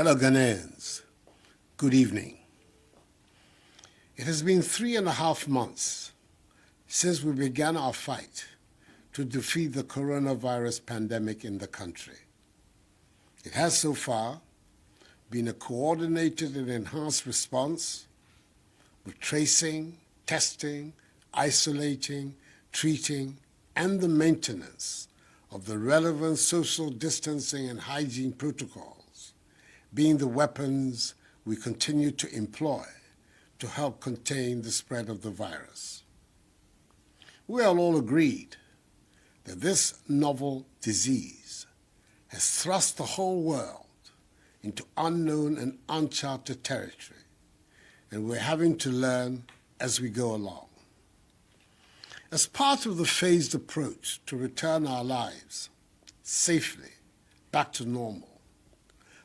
Fellow Ghanaians, good evening. It has been 3.5 months since we began our fight to defeat the coronavirus pandemic in the country. It has so far been a coordinated and enhanced response with tracing, testing, isolating, treating, and the maintenance of the relevant social distancing and hygiene protocols being the weapons we continue to employ to help contain the spread of the virus. We are all agreed that this novel disease has thrust the whole world into unknown and uncharted territory, and we're having to learn as we go along. As part of the phased approach to return our lives safely back to normal,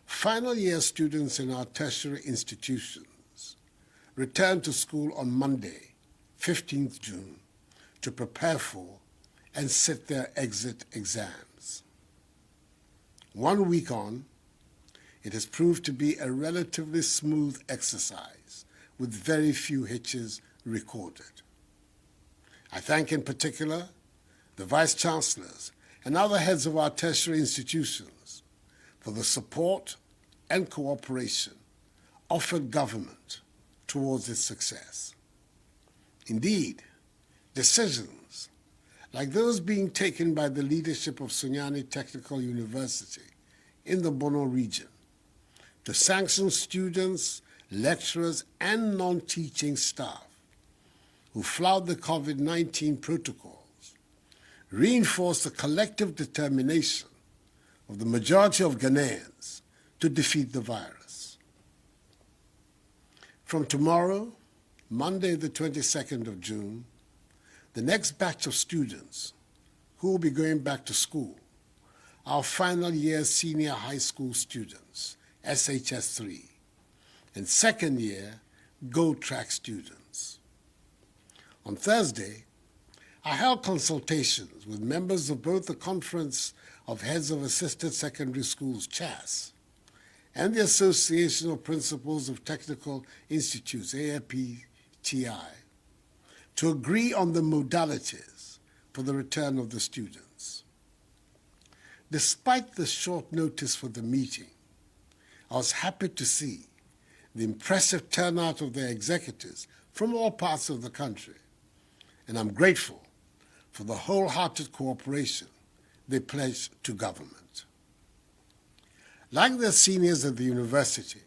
final year students in our tertiary institutions return to school on Monday, 15th June, to prepare for and sit their exit exams. 1 week on, it has proved to be a relatively smooth exercise with very few hitches recorded. I thank in particular the Vice-Chancellors and other heads of our tertiary institutions for the support and cooperation offered government towards its success. Indeed, decisions like those being taken by the leadership of Sunyani Technical University in the Bono region to sanction students, lecturers, and non-teaching staff who flout the COVID-19 protocols reinforce the collective determination of the majority of Ghanaians to defeat the virus. From tomorrow, Monday the 22nd of June, the next batch of students who will be going back to school, our final year senior high school students, SHS3, and second year Gold Track students. On Thursday, I held consultations with members of both the Conference of Heads of Assisted Secondary Schools, CHAS, and the Association of Principals of Technical Institutes, AFPTI, to agree on the modalities for the return of the students. Despite the short notice for the meeting, I was happy to see the impressive turnout of their executives from all parts of the country, and I'm grateful for the wholehearted cooperation they pledged to government. Like their seniors at the university,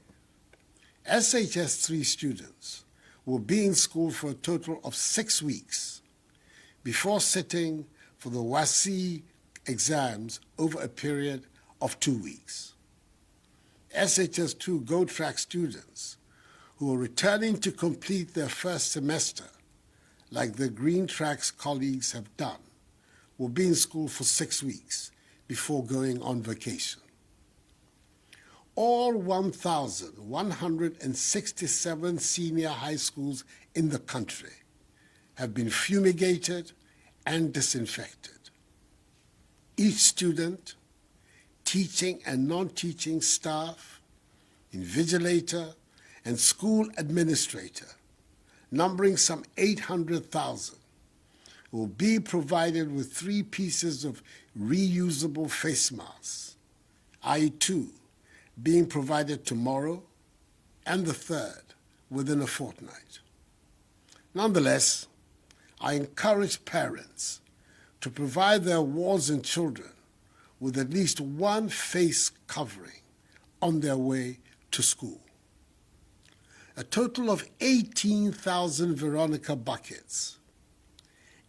SHS3 students will be in school for a total of 6 weeks before sitting for the WASI exams over a period of 2 weeks. SHS2 Gold Track students who are returning to complete their first semester, like their Green Tracks colleagues have done, will be in school for 6 weeks before going on vacation. All 1,167 senior high schools in the country have been fumigated and disinfected. Each student, teaching and non-teaching staff, invigilator, and school administrator, numbering some 800,000, will be provided with 3 pieces of reusable face masks, i.e. 2 being provided tomorrow and the 3rd within a fortnight. Nonetheless, I encourage parents to provide their wards and children with at least 1 face covering on their way to school. A total of 18,000 Veronica buckets,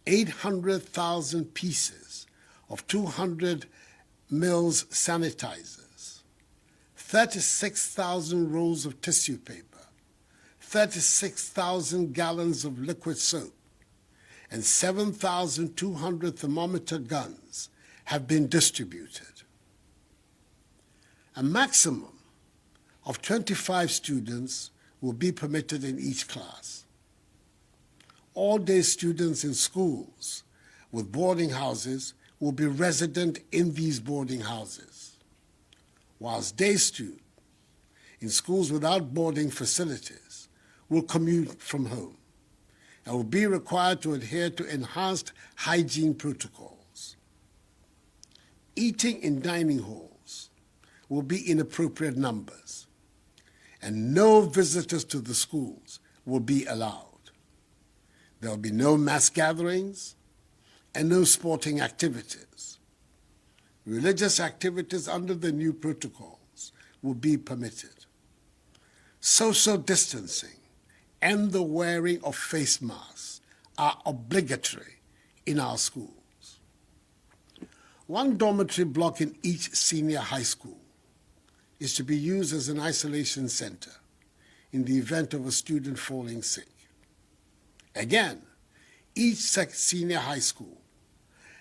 800,000 pieces of 200 mils sanitizers, 36,000 rolls of tissue paper, 36,000 gallons of liquid soap, and 7,200 thermometer guns have been distributed. A maximum of 25 students will be permitted in each class. All-day students in schools with boarding houses will be resident in these boarding houses, whilst day students in schools without boarding facilities will commute from home and will be required to adhere to enhanced hygiene protocols. Eating in dining halls will be in appropriate numbers, and no visitors to the schools will be allowed. There will be no mass gatherings and no sporting activities. Religious activities under the new protocols will be permitted. Social distancing and the wearing of face masks are obligatory in our schools. One dormitory block in each senior high school is to be used as an isolation center in the event of a student falling sick. Again, each senior high school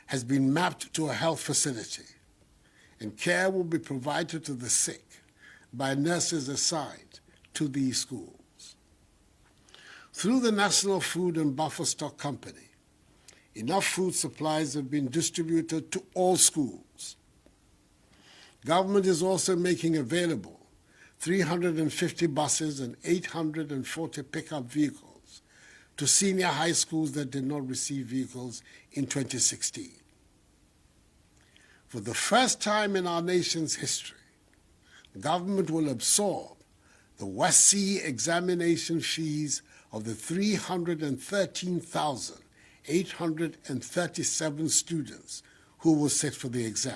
has been mapped to a health facility, and care will be provided to the sick by nurses assigned to these schools. Through the National Food and Buffer Stock Company, enough food supplies have been distributed to all schools. Government is also making available 350 buses and 840 pickup vehicles to senior high schools that did not receive vehicles in 2016. For the first time in our nation's history, the government will absorb the WASSCE examination fees of the 313,837 students who will sit for the exam.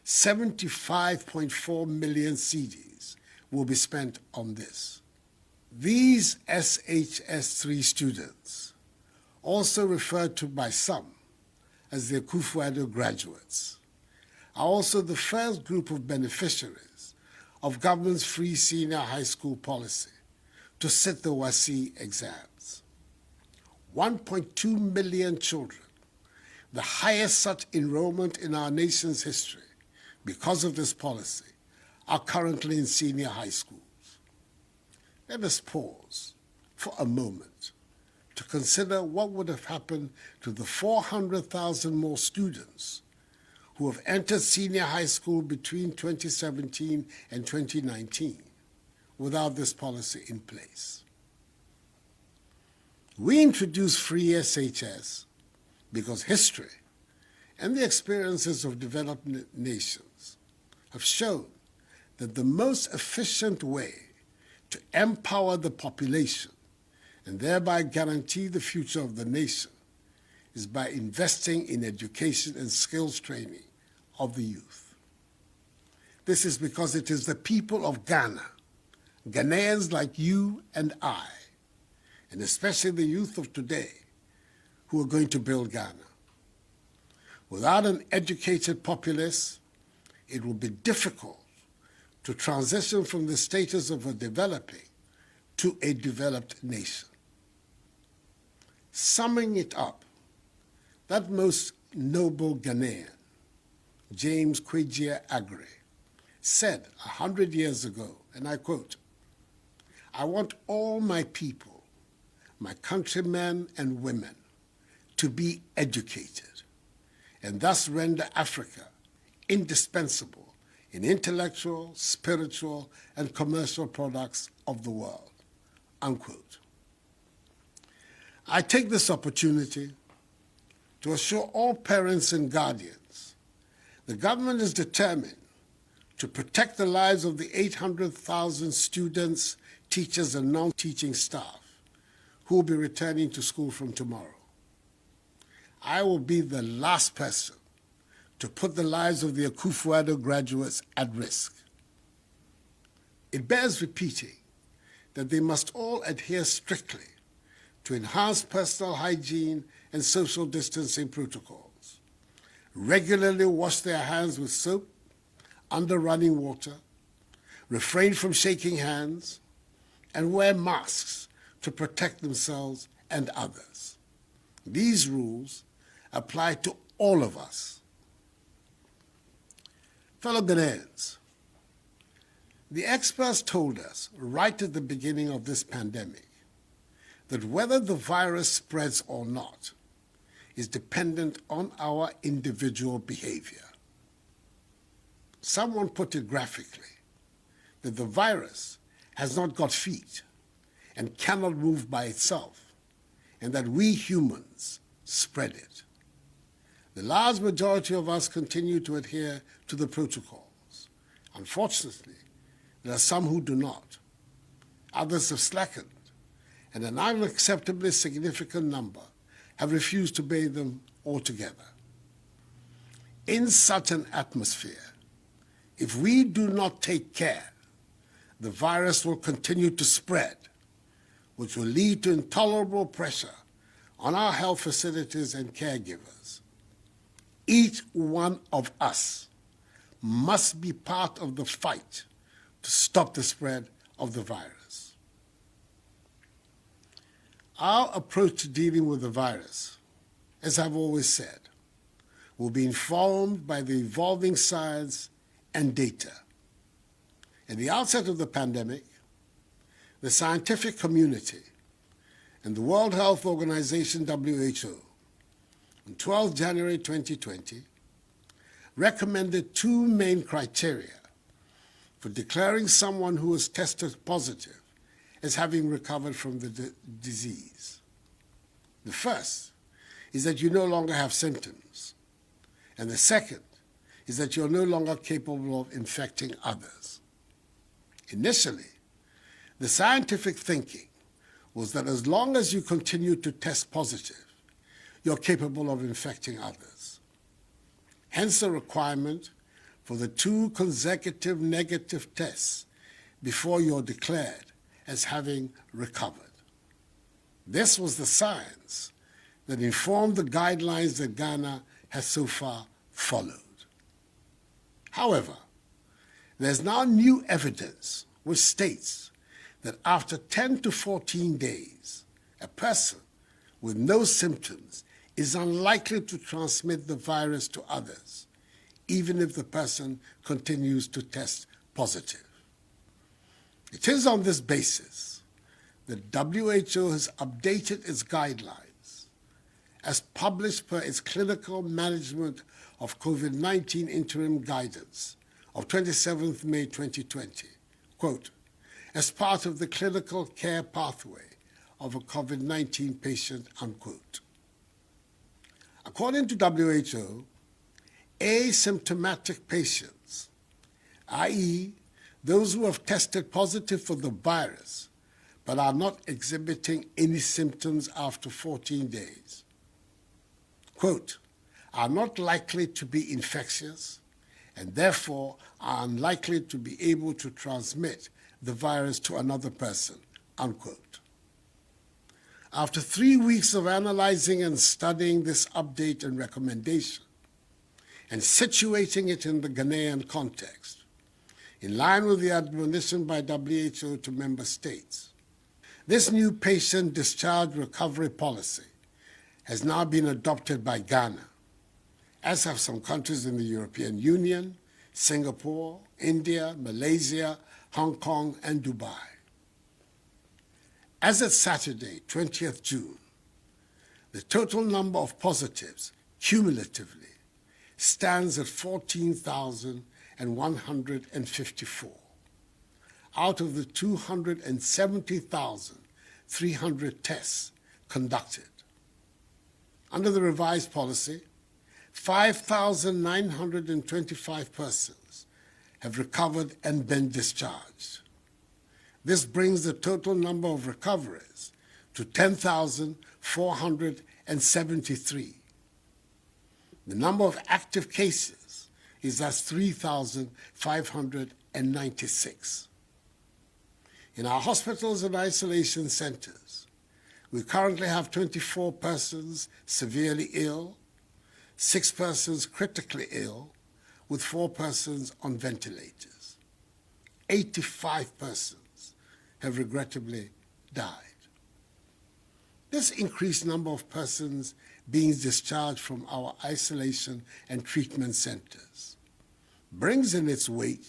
75.4 million cedis will be spent on this. These SHS3 students, also referred to by some as the Akufo-Addo graduates, are also the first group of beneficiaries of government's free senior high school policy to sit the WASSCE exams. 1.2 million children, the highest such enrollment in our nation's history because of this policy, are currently in senior high schools. Let us pause for a moment to consider what would have happened to the 400,000 more students who have entered senior high school between 2017 and 2019 without this policy in place. We introduced free SHS because history and the experiences of developed nations have shown that the most efficient way to empower the population and thereby guarantee the future of the nation is by investing in education and skills training of the youth. This is because it is the people of Ghana, Ghanaians like you and I, and especially the youth of today, who are going to build Ghana. Without an educated populace, it will be difficult to transition from the status of a developing to a developed nation. Summing it up, that most noble Ghanaian, James Agre, said 100 years ago, and I quote, "I want all my people, my countrymen and women, to be educated, and thus render Africa indispensable in intellectual, spiritual, and commercial products of the world," unquote. I take this opportunity to assure all parents and guardians the government is determined to protect the lives of the 800,000 students, teachers, and non-teaching staff who will be returning to school from tomorrow. I will be the last person to put the lives of the Akufo-Addo graduates at risk. It bears repeating that they must all adhere strictly to enhanced personal hygiene and social distancing protocols, regularly wash their hands with soap under running water, refrain from shaking hands, and wear masks to protect themselves and others. These rules apply to all of us. Fellow Ghanaians, the experts told us right at the beginning of this pandemic that whether the virus spreads or not is dependent on our individual behavior. Someone put it graphically that the virus has not got feet and cannot move by itself, and that we humans spread it. The large majority of us continue to adhere to the protocols. Unfortunately, there are some who do not. Others have slackened, and an unacceptably significant number have refused to obey them altogether. In such an atmosphere, if we do not take care, the virus will continue to spread, which will lead to intolerable pressure on our health facilities and caregivers. Each one of us must be part of the fight to stop the spread of the virus. Our approach to dealing with the virus, as I've always said, will be informed by the evolving science and data. At the outset of the pandemic, the scientific community and the World Health Organization, WHO, on 12 January 2020, recommended two main criteria for declaring someone who was tested positive as having recovered from the disease. The first is that you no longer have symptoms, and the second is that you're no longer capable of infecting others. Initially, the scientific thinking was that as long as you continue to test positive, you're capable of infecting others. Hence the requirement for the 2 consecutive negative tests before you're declared as having recovered. This was the science that informed the guidelines that Ghana has so far followed. However, there's now new evidence which states that after 10 to 14 days, a person with no symptoms is unlikely to transmit the virus to others, even if the person continues to test positive. It is on this basis that WHO has updated its guidelines as published per its Clinical Management of COVID-19 Interim Guidance of 27th May 2020, quote, as part of the clinical care pathway of a COVID-19 patient, unquote. According to WHO, asymptomatic patients, i.e., those who have tested positive for the virus but are not exhibiting any symptoms after 14 days, quote, are not likely to be infectious and therefore are unlikely to be able to transmit the virus to another person, unquote. After 3 weeks of analyzing and studying this update and recommendation and situating it in the Ghanaian context, in line with the admonition by WHO to member states, this new patient discharge recovery policy has now been adopted by Ghana, as have some countries in the European Union, Singapore, India, Malaysia, Hong Kong, and Dubai. As of Saturday, 20th June, the total number of positives cumulatively stands at 14,154 out of the 270,300 tests conducted. Under the revised policy, 5,925 persons have recovered and been discharged. This brings the total number of recoveries to 10,473. The number of active cases is thus 3,596. In our hospitals and isolation centers, we currently have 24 persons severely ill, 6 persons critically ill, with 4 persons on ventilators. 85 persons have regrettably died. This increased number of persons being discharged from our isolation and treatment centers brings in its wake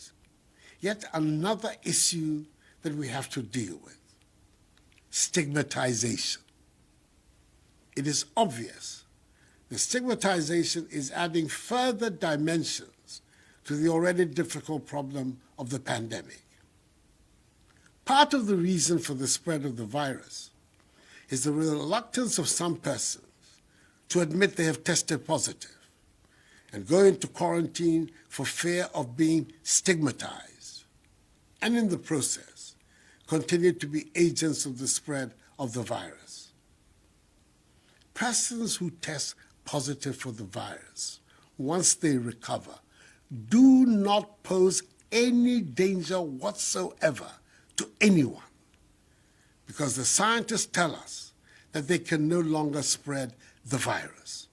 yet another issue that we have to deal with: stigmatization. It is obvious the stigmatization is adding further dimensions to the already difficult problem of the pandemic. Part of the reason for the spread of the virus is the reluctance of some persons to admit they have tested positive and go into quarantine for fear of being stigmatized, and in the process, continue to be agents of the spread of the virus. Persons who test positive for the virus, once they recover, do not pose any danger whatsoever to anyone, because the scientists tell us that they can no longer spread the virus.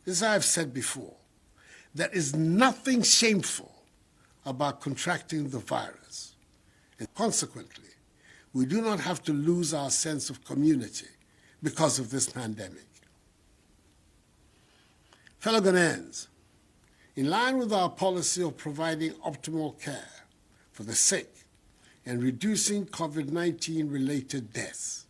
As I have said before, there is nothing shameful about contracting the virus, and consequently, we do not have to lose our sense of community because of this pandemic. Fellow Ghanaians, in line with our policy of providing optimal care for the sick and reducing COVID-19 related deaths,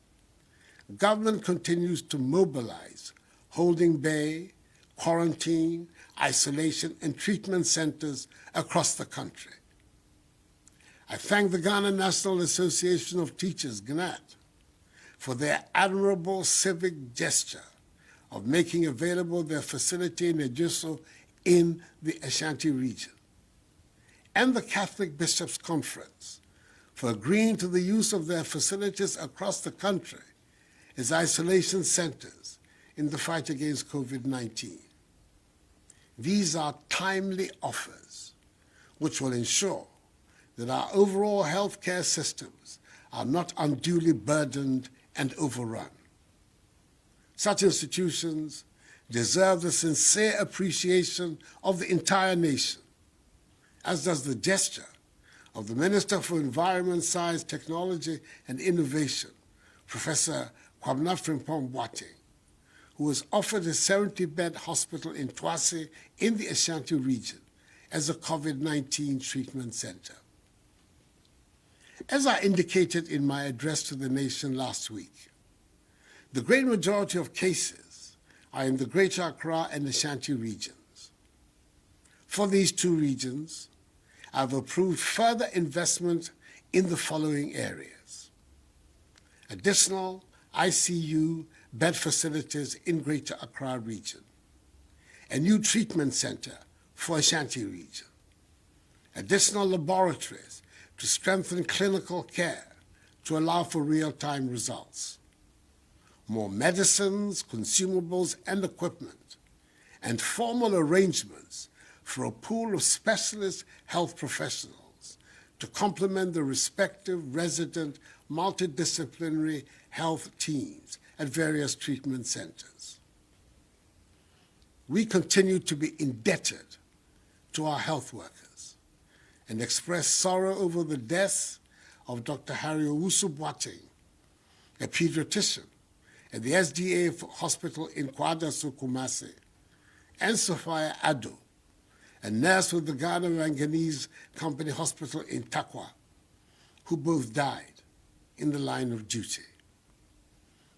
government continues to mobilize holding bay, quarantine, isolation, and treatment centers across the country. I thank the Ghana National Association of Teachers, GNAT, for their admirable civic gesture of making available their facility in Ejuso in the Ashanti region, and the Catholic Bishops' Conference for agreeing to the use of their facilities across the country as isolation centers in the fight against COVID-19. These are timely offers which will ensure that our overall healthcare systems are not unduly burdened and overrun. Such institutions deserve the sincere appreciation of the entire nation, as does the gesture of the Minister for Environment, Science, Technology, and Innovation, Professor Kwabena Frimpong-Boateng, who was offered a 70-bed hospital in Twase in the Ashanti region as a COVID-19 treatment center. As I indicated in my address to the nation last week, the great majority of cases are in the Greater Accra and Ashanti regions. For these two regions, I've approved further investment in the following areas: additional ICU bed facilities in Greater Accra region, a new treatment center for Ashanti region, additional laboratories to strengthen clinical care to allow for real-time results, more medicines, consumables, and equipment, and formal arrangements for a pool of specialist health professionals to complement the respective resident multidisciplinary health teams at various treatment centers. We continue to be indebted to our health workers and express sorrow over the death of Dr. Harry Owusu-Boateng, a pediatrician at the SDA Hospital in Kwadaso, Kumasi, and Akufo-Addo, a nurse with the Ghana Manganese Company Hospital in Takwa, who both died in the line of duty.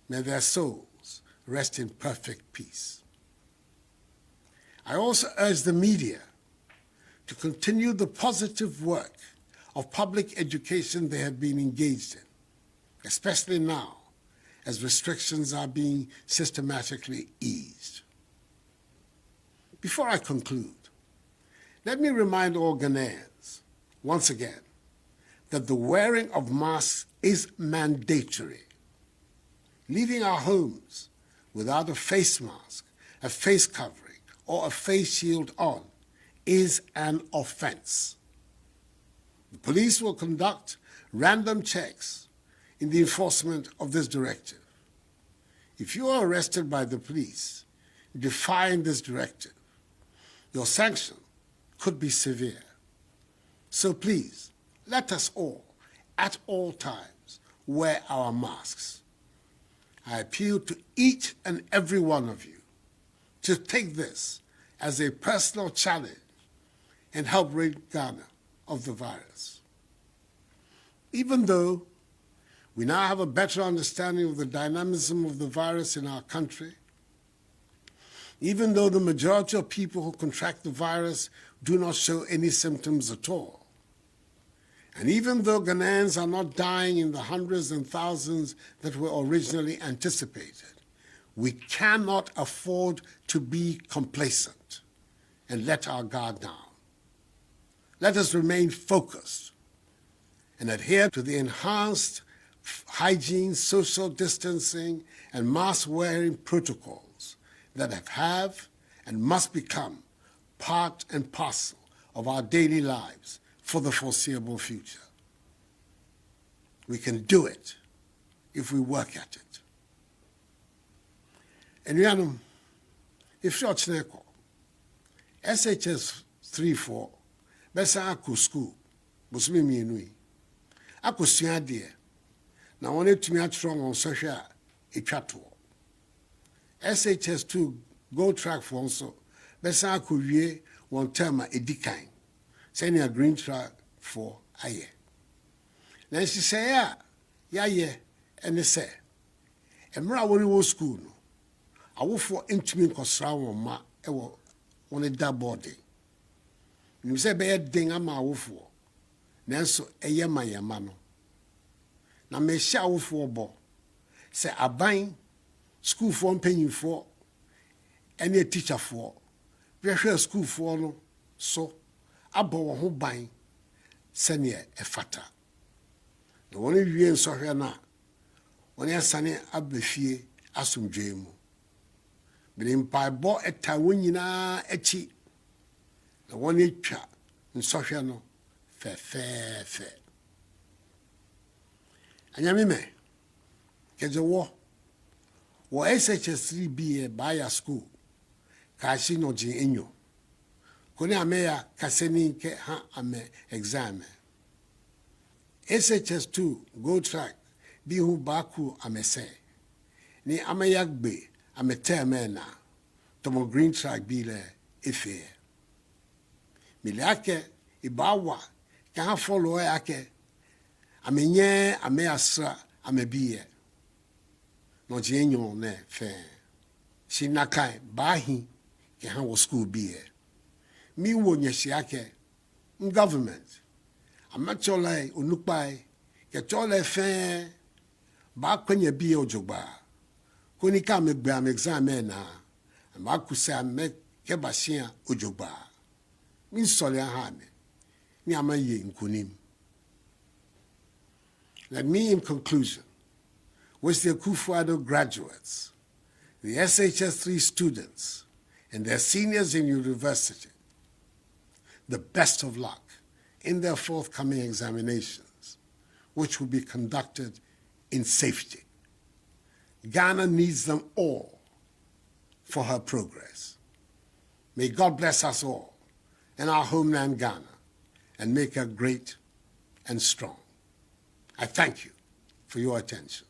May their souls rest in perfect peace. I also urge the media to continue the positive work of public education they have been engaged in, especially now as restrictions are being systematically eased. Before I conclude, let me remind all Ghanaians, once again, that the wearing of masks is mandatory. Leaving our homes without a face mask, a face covering, or a face shield on is an offense. The police will conduct random checks in the enforcement of this directive. If you are arrested by the police defying this directive, your sanction could be severe. So please, let us all, at all times, wear our masks. I appeal to each and every one of you to take this as a personal challenge and help rid Ghana of the virus. Even though we now have a better understanding of the dynamism of the virus in our country, even though the majority of people who contract the virus do not show any symptoms at all, And even though Ghanaians are not dying in the hundreds and thousands that were originally anticipated, we cannot afford to be complacent and let our guard down. Let us remain focused and adhere to the enhanced hygiene, social distancing, and mask-wearing protocols that have and must become part and parcel of our daily lives for the foreseeable future. We can do it if we work at it. And if you're SHS 3-4, besa ako school, busumi mienui. Ako suade, na one tumi atron on social etwato. SHS 2 go track for so, besa ako wie one term edikan. Send a green track for aye. Then she say, yeah, and they say, Emra when we school no. I will for intimate kosra won ma e wo on a double day. You say be ding ama wo for. Nanso eye ma yama no. Na me sha wo for bo. Say aban school for mpanyin for any teacher for. We share school for no so abo wo ho ban sene e fata. The one wie nso hwe na one asane abefie asomdwe mu. But bo eta wonyina echi na one etwa nsɔhwɛ no fɛfɛɛfɛ anyame me keje wo SHS 3B baya school ka shi no jin enyo koni ameya kaseni ke ha ame exam SHS 2 go track bi hu baku amese ni ameya gbe ametemena tomo green track bi le efe milake ibawa ka follow yake amenye ameasra amebiye no jenyo ne fe shinakai bahi ke ha wo school biye mi wo nyeshi yake government amachole onupai ke chole fe ba kwenye biye ojogba koni ka me gba am exam na ma kusa me ke bashia ojogba min sole ha me ni amaye nkunim. Let me, in conclusion, wish the Akufo-Addo graduates, the SHS 3 students, and their seniors in university the best of luck in their forthcoming examinations, which will be conducted in safety. Ghana needs them all for her progress. May God bless us all in our homeland Ghana and make her great and strong. I thank you for your attention.